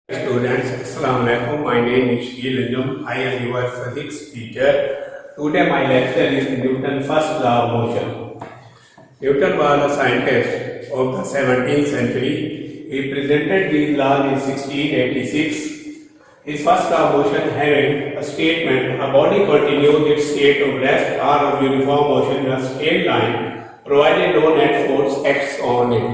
Students, Assalamu alaikum. My name is Sheel Anjum. I am your physics teacher. Today my lecture is Newton's first law of motion. Newton was a scientist of the 17th century. He presented these laws in 1686. His first law of motion having a statement: a body continues its state of rest or of uniform motion in a straight line, provided no net force acts on it.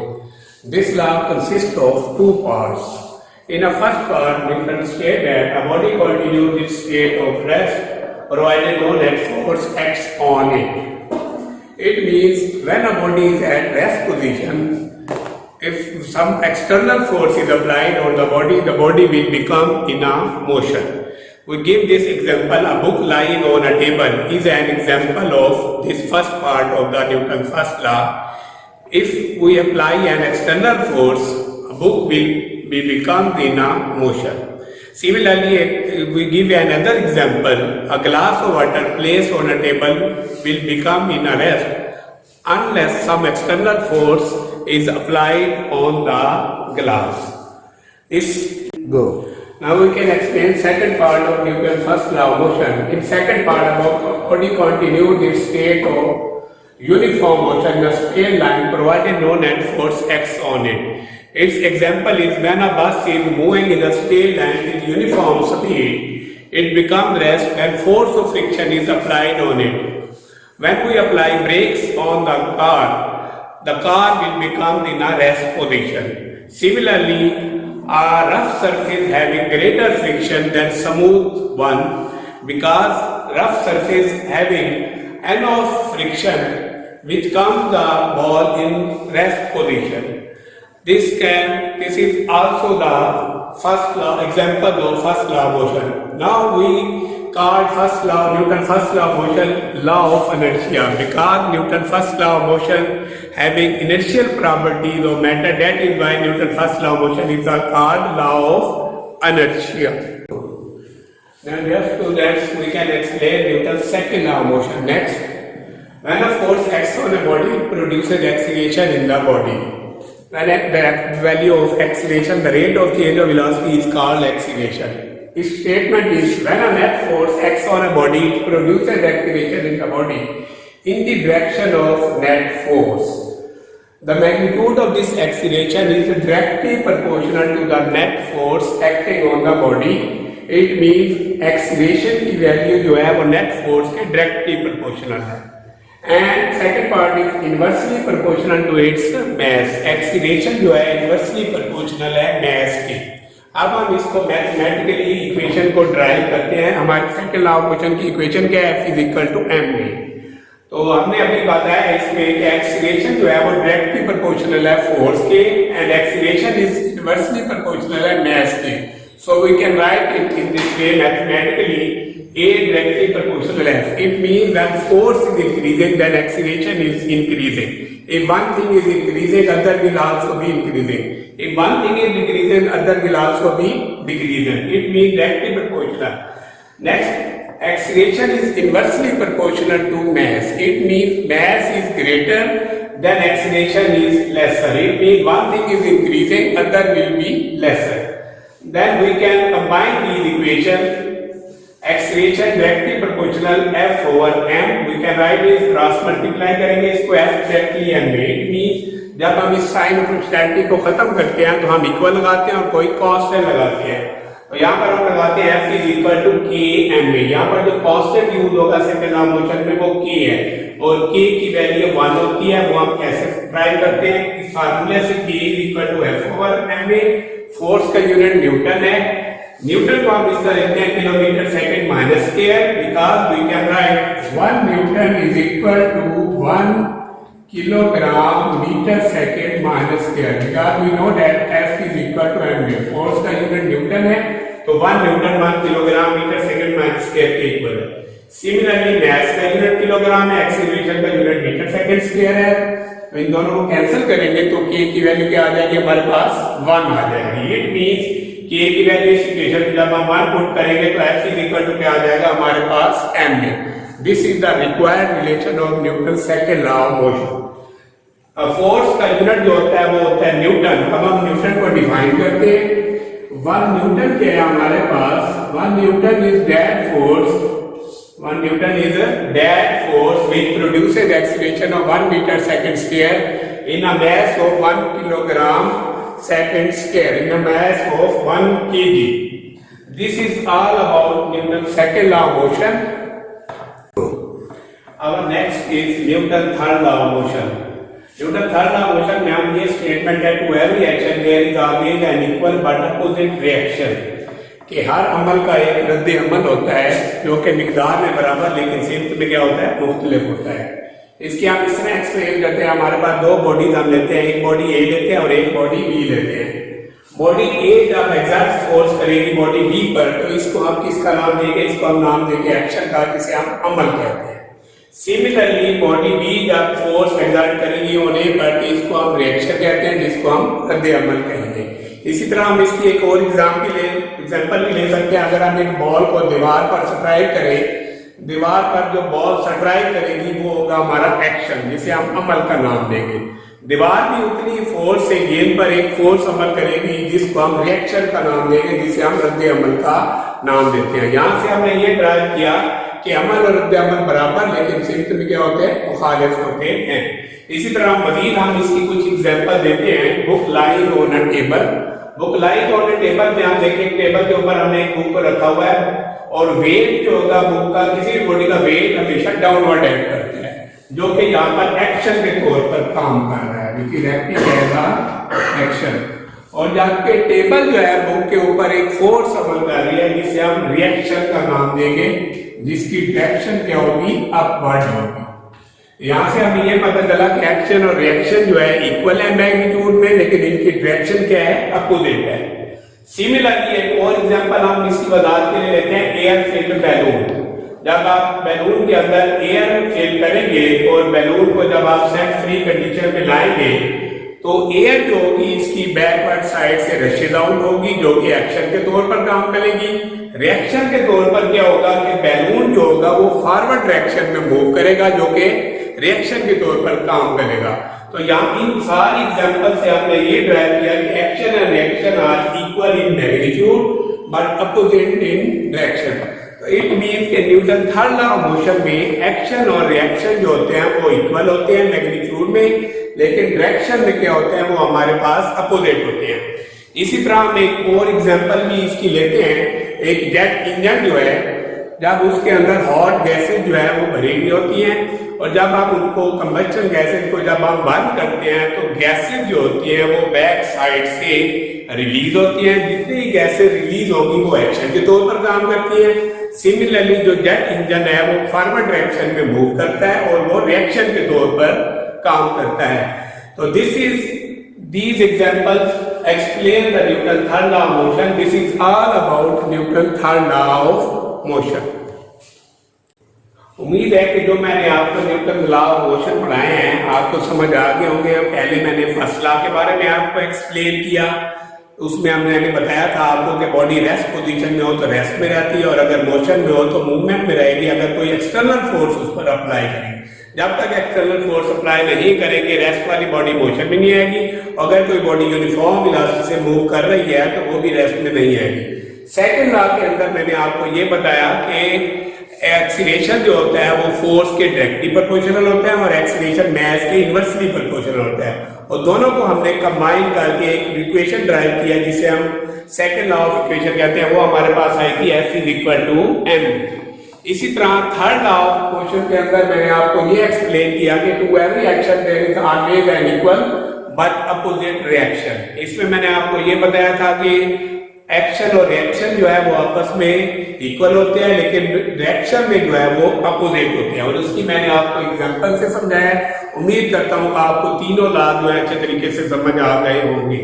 This law consists of two parts. In the first part, Newton stated that a body continues its state of rest provided no net force acts on it. It means when a body is at rest position, if some external force is applied on the body will become in a motion. We give this example: a book lying on a table is an example of this first part of the Newton's first law. If we apply an external force, a book will become in a motion. Similarly, we give another example: a glass of water placed on a table will become in a rest unless some external force is applied on the glass. Go. Now we can explain second part of Newton's first law of motion. In second part, about body continued its state of uniform motion in a straight line provided no net force acts on it. Its example is when a bus is moving in a straight line with uniform speed, it becomes rest when force of friction is applied on it. When we apply brakes on the car will become in a rest position. Similarly, a rough surface having greater friction than smooth one, because rough surface having enough friction which comes the ball in rest position. This is also the first law example of first law of motion. Now we call first law, Newton's first law of motion, law of inertia, because Newton's first law of motion having inertial properties of matter. That is why Newton's first law of motion is called law of inertia. Now just to that we can explain Newton's second law of motion. Next, when a force acts on a body, it produces acceleration in the body. When the value of acceleration, the rate of change of velocity is called acceleration. Its statement is when a net force acts on a body, it produces acceleration in the body in the direction of net force. The magnitude of this acceleration is directly proportional to the net force acting on the body. It means acceleration की value जो है वो net force के directly proportional है. And second part is inversely proportional to its mass. Acceleration जो है inversely proportional है mass के. अब हम इसको मैथमेटिकली इक्वेशन को ड्राइव करते हैं. हमारे सेकंड लॉ ऑफ मोशन की इक्वेशन क्या है? F is equal to m में. तो हमने अभी बताया इसमें कि एक्सीलरेशन जो है वो डायरेक्टली प्रोपोर्शनल है फोर्स के, and acceleration is inversely proportional है मास के. So we can write it in this way mathematically: A directly proportional F. It means when force is increasing, then acceleration is increasing. If one thing is increasing, other will also be increasing. If one thing is decreasing, other will also be decreasing. It means directly proportional. Next, acceleration is inversely proportional to mass. It means mass is greater, then acceleration is lesser. It means one thing is increasing, other will be lesser. Then we can combine these equations. Acceleration directly proportional F over m. We can write this cross multiply करेंगे इसको F directly m में. It means जब हम इस sign of इनस्टेंटी को खत्म करते हैं तो हम इक्वल लगाते हैं और कोई कांस्टेंट लगाते हैं. तो यहाँ पर हम लगाते हैं F is equal to K m में. यहाँ पर जो कांस्टेंट यूज होगा सेकंड लॉ ऑफ मोशन में वो K है, और K की वैल्यू 1 होती है. वो हम कैसे ड्राइव करते हैं? इस फार्मूले से K is equal to F over m में. फोर्स का यूनिट न्यूटन है. न्यूटन को हम इस तरह लिखते हैं kilometre second minus square, because we can write 1 newton is equal to 1 kilogram metre second minus square, because we know that F is equal to m. Force का unit newton है, तो 1 newton 1 kilogram metre second minus square के इक्वल है. Similarly मास का unit kilogram है, acceleration का unit metre second square है. तो इन दोनों को कैंसिल करेंगे तो K की वैल्यू क्या आ जाएगी? हमारे पास 1 आ जाएगी. इट मींस K की वैल्यू इस इक्वेशन में जब हम 1 पुट करेंगे तो F इज इक्वल टू क्या आ जाएगा हमारे पास? m में. This is the required relation of Newton second law of motion. Force का यूनिट जो होता है वो होता है न्यूटन. अब हम न्यूटन को डिफाइन करते हैं. 1 न्यूटन क्या है हमारे पास, 1 newton is dead force, 1 Newton is a dead force which produces acceleration of 1 meter second square in a mass of 1 kilogram second square, in a mass of 1 kg. This is all about Newton's second law of motion. Our next is Newton's third law of motion. Newton's third law of motion में हम ये statement है, to every action there is always an equal but opposite reaction. कि हर अमल का एक रद्द अमल होता है जो कि मिकदार में बराबर लेकिन सिमत में क्या होता है, मुख्तलिफ होता है। इसकी आप इस तरह एक्सप्लेन करते हैं, हमारे पास दो बॉडीज हम लेते हैं, एक बॉडी ए लेते हैं और एक बॉडी बी लेते हैं। बॉडी ए जब एग्जैक्ट फोर्स करेगी बॉडी बी पर, तो इसको हम किसका नाम देंगे, इसको हम नाम देंगे एक्शन का, जिसे हम अमल कहते हैं। सिमिलरली बॉडी बी जब फोर्स एग्जर्ट करेगी ऑन ए पर, तो इसको हम रिएक्शन कहते हैं, जिसको हम रद्द अमल कहेंगे। इसी तरह हम इसकी एक और एग्जाम्पल भी ले सकते हैं। अगर हम एक बॉल को दीवार पर स्ट्राइक करें, दीवार पर जो बॉल स्ट्राइक करेगी वो होगा हमारा एक्शन, जिसे हम अमल का नाम देंगे। दीवार भी उतनी फोर्स से गेंद पर एक फोर्स अमल करेगी, जिसको हम रिएक्शन का नाम देंगे, जिसे हम रद्द अमल का नाम देते हैं। यहाँ से हमने ये ड्राइव किया कि अमल और रद्द अमल बराबर लेकिन सिमत में क्या होते हैं, मुखालिफ होते हैं। इसी तरह मजीद हम इसकी कुछ एग्जाम्पल देते हैं। Book lying on a table, book lying on a table में हम देखें टेबल के ऊपर हमने एक बुक को रखा हुआ है और वेट जो होगा बुक का, किसी भी बॉडी का वेट हमेशा डाउनवर्ड एक्ट करता है, जो कि यहाँ पर एक्शन के तौर पर काम कर रहा है, which is acting as a action. और जाके टेबल जो है बुक के ऊपर एक फोर्स अमल कर रही है, जिसे हम रिएक्शन का नाम देंगे, जिसकी डायरेक्शन क्या होगी, अपवर्ड होगी। यहाँ से हमें ये पता चला कि एक्शन और रिएक्शन जो है इक्वल है मैग्नीट्यूड में, लेकिन इनकी डायरेक्शन क्या है, अपोजिट है। सिमिलरली एक और एग्जांपल हम इसकी वजाहत के लिए लेते हैं, एयर फिल्ड बैलून। जब आप बैलून के अंदर एयर फिल करेंगे और बैलून को जब आप सेट फ्री कंडीशन में लाएंगे, तो एयर जो होगी इसकी बैकवर्ड साइड से रशेज आउट होगी, जो कि एक्शन के तौर पर काम करेगी। रिएक्शन के तौर पर क्या होगा कि बैलून जो होगा वो फॉरवर्ड डायरेक्शन में मूव करेगा, जो कि रिएक्शन के तौर पर काम करेगा। तो यहाँ इन सारी एग्जांपल से हमने ये ड्राइव किया कि action and reaction are equal in magnitude but opposite in direction. तो इट मींस कि Newton third law of motion में एक्शन और रिएक्शन जो होते हैं वो इक्वल होते हैं मैग्नीट्यूड में, लेकिन डायरेक्शन में क्या होते हैं, वो हमारे पास अपोजिट होते हैं। इसी तरह हम एक और एग्जांपल भी इसकी लेते हैं। एक जेट इंजन जो है, जब उसके अंदर हॉट गैसेज जो है वो भरी हुई होती हैं, और जब हम उनको कंबस्शन गैसेज को जब हम बंद करते हैं, तो गैसेज जो होती हैं वो बैक साइड से रिलीज होती हैं। जितनी गैसेज रिलीज होगी वो एक्शन के तौर पर काम करती है। सिमिलरली जो जेट इंजन है वो फॉरवर्ड डायरेक्शन में मूव करता है और वो रिएक्शन के तौर पर काम करता है। तो these examples explain the Newton third law of motion. This is all about Newton third law of motion. उम्मीद है कि जो मैंने आपको न्यूटन लॉ ऑफ मोशन पढ़ाए हैं आपको समझ आ गए होंगे। पहले मैंने फर्स्ट लॉ के बारे में आपको एक्सप्लेन किया, उसमें हमने बताया था आपको कि बॉडी रेस्ट पोजीशन में हो तो रेस्ट में रहती है, और अगर मोशन में हो तो मूवमेंट में रहेगी अगर कोई एक्सटर्नल फोर्स उस पर अप्लाई करेंगे। जब तक एक्सटर्नल फोर्स अप्लाई नहीं करेंगे रेस्ट वाली बॉडी मोशन में नहीं आएगी। अगर कोई बॉडी यूनिफॉर्म वेलोसिटी से मूव कर रही है तो वो भी रेस्ट में नहीं आएगी। सेकंड लॉ के अंदर मैंने आपको ये बताया कि एक्सीलरेशन जो होता है वो फोर्स के डायरेक्टली प्रोपोर्शनल होता है और एक्सीलरेशन मास के इनवर्सली प्रोपोर्शनल होता है, और दोनों को हमने कंबाइन करके एक इक्वेशन ड्राइव किया, जिसे हम सेकंड लॉ ऑफ इक्वेशन कहते हैं। वो हमारे पास आई थी F = m। इसी तरह थर्ड लॉ ऑफ मोशन के अंदर मैंने आपको ये एक्सप्लेन किया कि to every action there is always an equal but opposite reaction. इसमें मैंने आपको ये बताया था कि एक्शन और रिएक्शन जो है वो आपस में इक्वल होते हैं, लेकिन रिएक्शन में जो है वो अपोजिट होते हैं, और उसकी मैंने आपको एग्जांपल से समझाया। उम्मीद करता हूँ आपको तीनों लॉ जो है अच्छे तरीके से समझ आ गए होंगे।